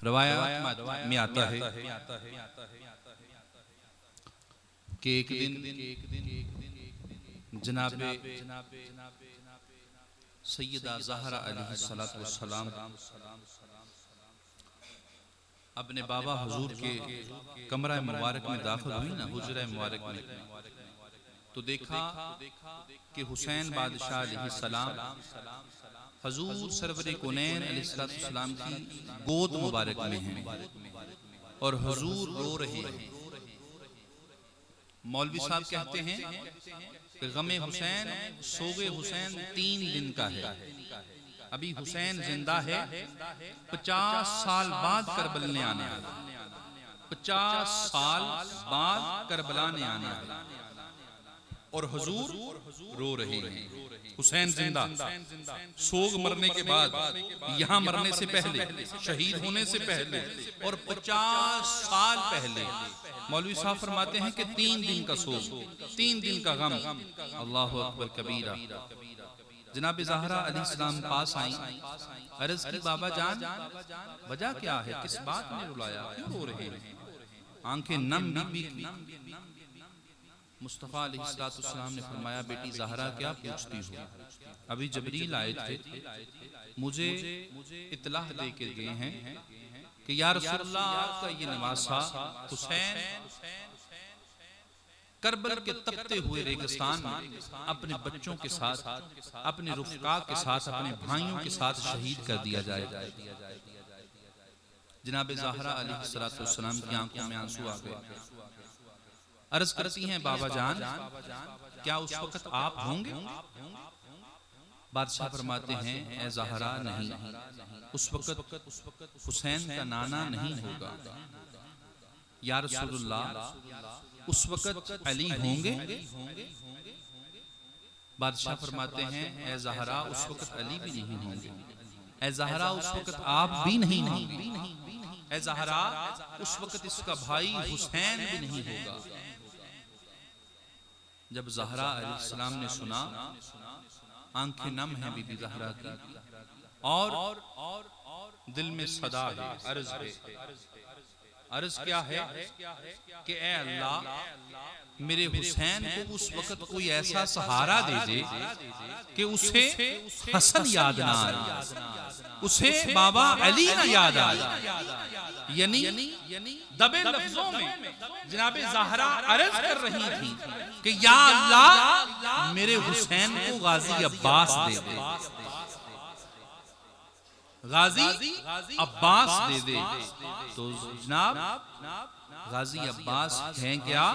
रवायत में आता है कि एक दिन जनाबे सैयदा ज़हरा अलैहिस्सलातु वस्सलाम अपने बाबा हुजूर के कमरा मुबारक में दाखिल हुई ना, हुजरा मुबारक में, तो देखा कि हुसैन बादशाह अलैहिस्सलाम हुजूर सरवरे कौनैन अलैहिस्सलातु वस्सलाम की गोद मुबारक में हैं और हुजूर रो रहे हैं। मौलवी साहब कहते हैं कि गमे हुसैन सोगे हुसैन 3 दिन का है। अभी हुसैन जिंदा है, 50 साल बाद करबला ने आना है, 50 साल बाद करबला ने आना है और हुजूर रो रहे हैं। हुसैन जिंदा, सोग मरने के बाद, यहाँ मरने से पहले, शहीद होने से पहले और 50 साल पहले। मौलवी साहब फरमाते हैं कि 3 दिन का सोग, 3 दिन का गम। अल्लाहु अकबर कबीरा। जनाब ज़हरा अलैहिस्सलाम पास आई, अर्ज की बाबा जान वजह क्या है, किस बात ने रुलाया, क्यों रो रहे हैं? आंखें नम बीबी की। मुस्तफ़ा अलैहिस्सलाम ने फरमाया, बेटी ज़हरा क्या पूछती हो? अभी जबरील आए थे, मुझे इत्तलाह दे के गए हैं कि या रसूलल्लाह आपका ये नवासा हुसैन करबल के तपते हुए रेगिस्तान में अपने बच्चों के साथ, अपने रुफ़क़ा के साथ, अपने भाइयों के साथ शहीद कर दिया जाए। जनाब ज़हरा अलैहिस्सलाम की आंखों में आंसू आ गए। अर्ज करती हैं, बाबा जान क्या उस वक्त आप होंगे? बादशाह फरमाते हैं, ए ज़हरा नहीं, उस वक्त हुसैन का नाना नहीं होगा। या रसूलुल्लाह उस वक्त अली होंगे? बादशाह फरमाते हैं, ए ज़हरा उस वक्त अली भी नहीं होंगे, ए ज़हरा उस वक्त आप भी नहीं होंगे, ए ज़हरा उस वक्त इसका भाई हुसैन भी नहीं होगा। जब ज़हरा अलैहिस्सलाम ने सुना, आंखें नम हैं बीबी ज़हरा की और दिल में सदा है, अर्ज है। अर्ज क्या है कि ए अल्लाह मेरे हुसैन को उस वक्त कोई ऐसा सहारा दे दे कि उसे हसन याद ना आए, उसे बाबा अली ना याद आए। यानी दबे लफ्जों में जनाब ज़हरा अर्ज कर रही थी कि या अल्लाह मेरे हुसैन को गाजी अब्बास दे दे, गाजी अब्बास दे दे। तो जनाब गाजी अब्बास हैं क्या?